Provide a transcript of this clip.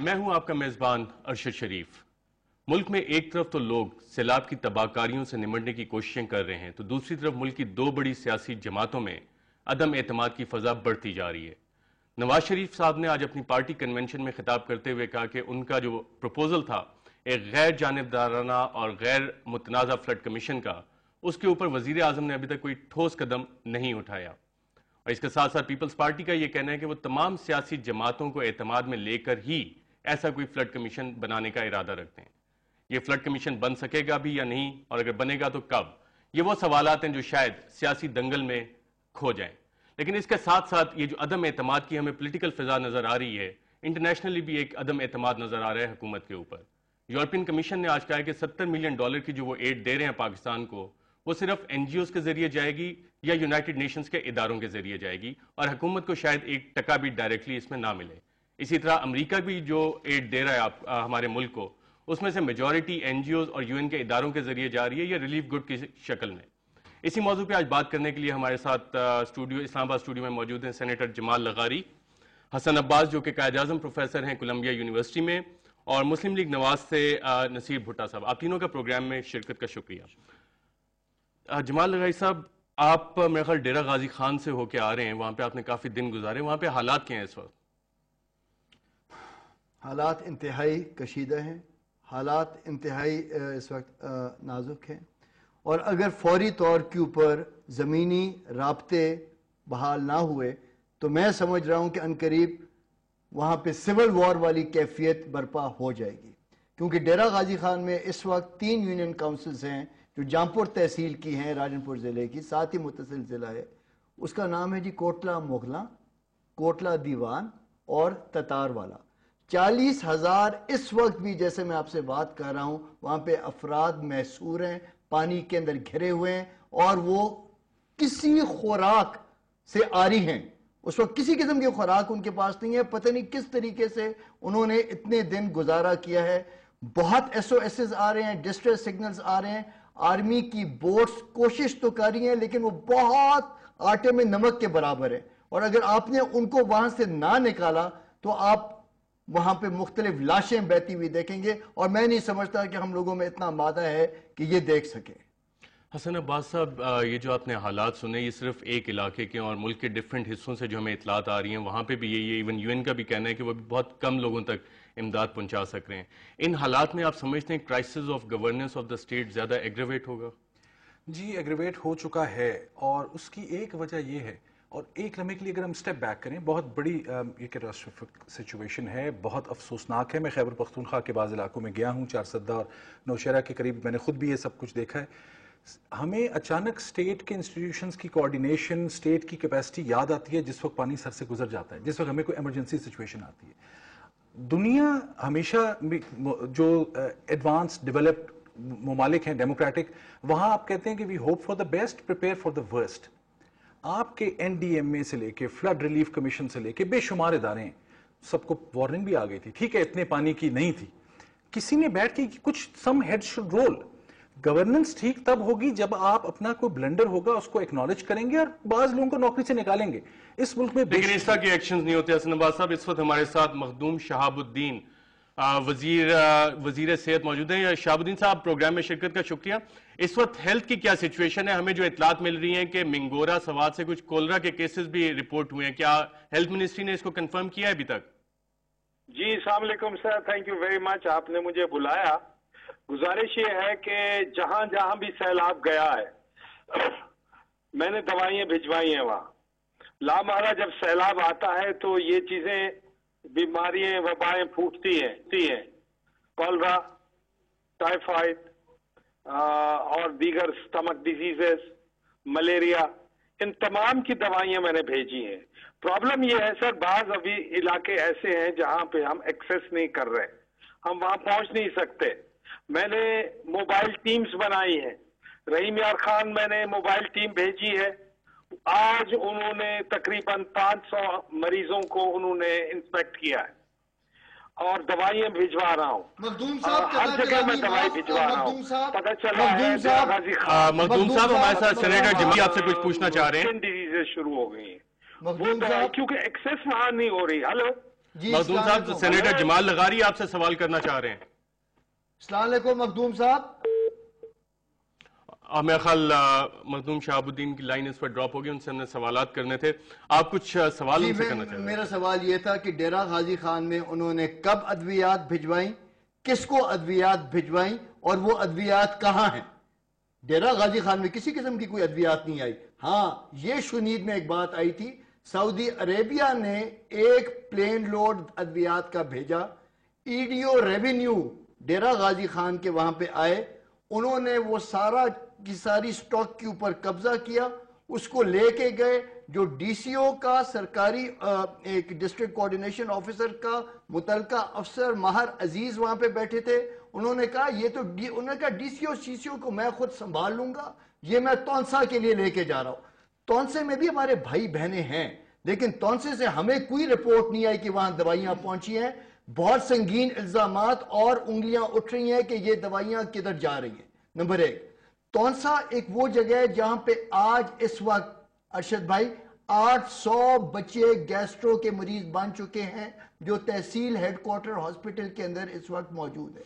میں ہوں آپ کا میزبان ارشد شریف۔ ملک میں ایک طرف تو لوگ سیلاب کی تباہکاریوں سے نمٹنے کی کوششیں کر رہے ہیں تو دوسری طرف ملک کی دو بڑی سیاسی جماعتوں میں عدم اعتماد کی فضا بڑھتی جا رہی ہے۔ نواز شریف صاحب نے آج اپنی پارٹی کنونشن میں خطاب کرتے ہوئے کہا کہ ان کا جو پروپوزل تھا ایک غیر جانبدارانہ اور غیر متنازع فلڈ کمیشن کا، اس کے اوپر وزیر اعظم نے ابھی تک کوئی ٹھوس قدم نہیں اٹھایا۔ اور اس کے ساتھ ساتھ پیپلز پارٹی کا یہ کہنا ہے کہ وہ تمام سیاسی جماعتوں کو اعتماد میں لے کر ہی ایسا کوئی فلڈ کمیشن بنانے کا ارادہ رکھتے ہیں۔ یہ فلڈ کمیشن بن سکے گا بھی یا نہیں، اور اگر بنے گا تو کب؟ یہ وہ سوالات ہیں جو شاید سیاسی دنگل میں کھو جائیں۔ لیکن اس کے ساتھ ساتھ یہ جو عدم اعتماد کی ہمیں پولیٹیکل فضا نظر آ رہی ہے، انٹرنیشنلی بھی ایک عدم اعتماد نظر آ رہا ہے حکومت کے اوپر۔ یورپین کمیشن نے آج کہا ہے کہ $70 ملین کی جو وہ ایڈ دے رہے ہیں پاکستان کو، وہ صرف این جی اوز کے ذریعے جائے گی یا یونائٹڈ نیشنز کے اداروں کے ذریعے جائے گی، اور حکومت کو شاید $1 بھی ڈائریکٹلی اس میں نہ ملے۔ اسی طرح امریکہ بھی جو ایڈ دے رہا ہے ہمارے ملک کو، اس میں سے میجورٹی این جی اوز اور یو این کے اداروں کے ذریعے جا رہی ہے یا ریلیف گڈ کی شکل میں۔ اسی موضوع پہ آج بات کرنے کے لیے ہمارے ساتھ اسلام آباد اسٹوڈیو میں موجود ہیں سینیٹر جمال لغاری، حسن عباس جو کہ قائد اعظم پروفیسر ہیں کولمبیا یونیورسٹی میں، اور مسلم لیگ نواز سے نصیر بھٹا صاحب۔ آپ تینوں کا پروگرام میں شرکت کا شکریہ۔ جمال لغاری صاحب، آپ میرے خیال ڈیرہ غازی خان سے ہو کے آ رہے ہیں، وہاں پہ آپ نے کافی دن گزارے، وہاں پہ حالات کیا ہیں اس وقت؟ حالات انتہائی کشیدہ ہیں، حالات انتہائی اس وقت نازک ہیں، اور اگر فوری طور کے اوپر زمینی رابطے بحال نہ ہوئے تو میں سمجھ رہا ہوں کہ عنقریب وہاں پہ سول وار والی کیفیت برپا ہو جائے گی، کیونکہ ڈیرہ غازی خان میں اس وقت 3 یونین کاؤنسلز ہیں جو جامپور تحصیل کی ہیں، راجنپور ضلع کی، ساتھ ہی متصل ضلع ہے۔ اس کا نام ہے جی کوٹلہ مغلاں، کوٹلہ دیوان اور تتار والا۔ 40,000 اس وقت بھی جیسے میں آپ سے بات کر رہا ہوں وہاں پہ افراد محصور ہیں، پانی کے اندر گھرے ہوئے ہیں، اور وہ کسی خوراک سے عاری ہیں۔ اس وقت کسی قسم کی خوراک ان کے پاس نہیں ہے، پتہ نہیں کس طریقے سے انہوں نے اتنے دن گزارا کیا ہے۔ بہت ایس او ایسز آ رہے ہیں، ڈسٹریس سگنلز آ رہے ہیں، آرمی کی بوٹس کوشش تو کر رہی ہیں لیکن وہ بہت آٹے میں نمک کے برابر ہے، اور اگر آپ نے ان کو وہاں سے نہ نکالا تو آپ وہاں پہ مختلف لاشیں بہتی ہوئی دیکھیں گے، اور میں نہیں سمجھتا کہ ہم لوگوں میں اتنا مادہ ہے کہ یہ دیکھ سکیں۔ حسن عباس صاحب، یہ جو آپ نے حالات سنے یہ صرف ایک علاقے کے اور ملک کے ڈیفرنٹ حصوں سے جو ہمیں اطلاعات آ رہی ہیں، وہاں پہ بھی یہی ہے، ایون یو این کا بھی کہنا ہے کہ وہ بہت کم لوگوں تک امداد پہنچا سک رہے ہیں۔ ان حالات میں آپ سمجھتے ہیں crisis of governance of the state زیادہ ایگریویٹ ہوگا؟ جی ایگریویٹ ہو چکا ہے، اور اس کی ایک وجہ یہ ہے، اور ایک لمحے کے لیے اگر ہم سٹیپ بیک کریں، بہت بڑی یہ کیٹاسٹروفک سچویشن ہے، بہت افسوسناک ہے۔ میں خیبر پختونخوا کے بعض علاقوں میں گیا ہوں، 4 اور نوشہرہ کے قریب، میں نے خود بھی یہ سب کچھ دیکھا ہے۔ ہمیں اچانک سٹیٹ کے انسٹیٹیوشنز کی کوارڈینیشن، سٹیٹ کی کیپیسٹی یاد آتی ہے جس وقت پانی سر سے گزر جاتا ہے، جس وقت ہمیں کوئی ایمرجنسی سچویشن آتی ہے۔ دنیا ہمیشہ جو ایڈوانس ڈیولپڈ ممالک ہیں ڈیموکریٹک، وہاں آپ کہتے ہیں کہ we hope for the best, prepare for the worst. آپ کے این ڈی ایم اے سے لے کے فلڈ ریلیف کمیشن سے لے کے بے شمار ادارے ہیں، سب کو وارننگ بھی آ گئی تھی، ٹھیک ہے اتنے پانی کی نہیں تھی، کسی نے بیٹھ کے کچھ سم ہیڈ شوڈ رول۔ گورننس ٹھیک تب ہوگی جب آپ اپنا کوئی بلنڈر ہوگا اس کو ایکنالج کریں گے اور بعض لوگوں کو نوکری سے نکالیں گے۔ اس ملک میں لیکن اس طرح کے ایکشنز نہیں ہوتے۔ حسن عباس صاحب، اس وقت ہمارے ساتھ مخدوم شہاب الدین وزیر صحت موجود ہیں۔ شہاب الدین صاحب، پروگرام میں شرکت کا شکریہ۔ اس وقت ہیلتھ کی کیا سچویشن ہے؟ ہمیں جو اطلاعات مل رہی ہیں کہ منگورا سوات سے کچھ کولرا کے کیسز بھی رپورٹ ہوئے ہیں، کیا ہیلتھ منسٹری نے اس کو کنفرم کیا ہے ابھی تک؟ جی السلام علیکم سر، تھینک یو ویری مچ، آپ نے مجھے بلایا۔ گزارش یہ ہے کہ جہاں جہاں بھی سیلاب گیا ہے میں نے دوائیاں بھجوائی ہیں وہاں۔ لامحالہ جب سیلاب آتا ہے تو یہ چیزیں، بیماریاں، وبائیں پھوٹتی ہیں، کولرا، ٹائیفائڈ اور دیگر سٹمک ڈیزیزز، ملیریا، ان تمام کی دوائیاں میں نے بھیجی ہیں۔ پرابلم یہ ہے سر، بعض ابھی علاقے ایسے ہیں جہاں پہ ہم ایکسیس نہیں کر رہے، ہم وہاں پہنچ نہیں سکتے۔ میں نے موبائل ٹیمز بنائی ہیں، رحیم یار خان میں نے موبائل ٹیم بھیجی ہے، آج انہوں نے تقریباً 500 مریضوں کو انہوں نے انسپیکٹ کیا ہے، اور دوائیاں بھجوا رہا ہوں۔ مخدوم صاحب ہر جگہ میں دوائی بھجوا رہا ہوں۔ پتہ چلا ہے مخدوم صاحب ہمارے ساتھ سینیٹر جمال آپ سے کچھ پوچھنا چاہ رہے ہیں۔ ڈیزیزیں شروع ہو گئی ہیں، کیونکہ ایکسیس وہاں نہیں ہو رہی۔ ہلو جی، مخدوم السلام صاحب علیکم۔ سینیٹر جمال لغاری آپ سے سوال کرنا چاہ رہے ہیں۔ السلام علیکم مخدوم صاحب۔ میرا خیال مخدوم شہاب الدین کی لائن اس پر ڈراپ ہوگی، ان سے ہم نے سوالات کرنے تھے، آپ کچھ سوال جی ان سے کرنا چاہ رہے ہیں؟ میرا سوال یہ تھا کہ ڈیرہ غازی خان میں انہوں نے کب ادویات بھجوائیں، کس کو ادویات بھجوائیں، اور وہ ادویات کہاں ہیں؟ ڈیرہ غازی خان میں کسی قسم کی کوئی ادویات نہیں آئی۔ ہاں یہ شنید میں ایک بات آئی تھی، سعودی عربیہ نے ایک پلین لوڈ ادویات کا بھیجا، E D O revenue Dera Ghazi Khan کے وہاں پہ آئے، انہوں نے وہ سارا کی ساری سٹاک کے اوپر قبضہ کیا، اس کو لے کے گئے، جو ڈی سی او کا سرکاری ایک ڈسٹرکٹ کوارڈینیشن آفیسر کا متعلقہ افسر ماہر عزیز وہاں پہ بیٹھے تھے، انہوں نے کہا یہ تو انہوں نے کہا ڈی سی او سی سی او کو میں خود سنبھال لوں گا، یہ میں تونسا کے لیے لے کے جا رہا ہوں۔ تونسے میں بھی ہمارے بھائی بہنیں ہیں، لیکن تونسے سے ہمیں کوئی رپورٹ نہیں آئی کہ وہاں دوائیاں پہنچی ہیں، بہت سنگین الزامات اور انگلیاں اٹھ رہی ہیں کہ یہ دوائیاں کدھر جا رہی ہیں۔ نمبر ایک، تونسا ایک وہ جگہ ہے جہاں پہ آج اس وقت ارشد بھائی 800 بچے گیسٹرو کے مریض بن چکے ہیں جو تحصیل ہیڈ کوارٹر ہاسپٹل کے اندر اس وقت موجود ہے۔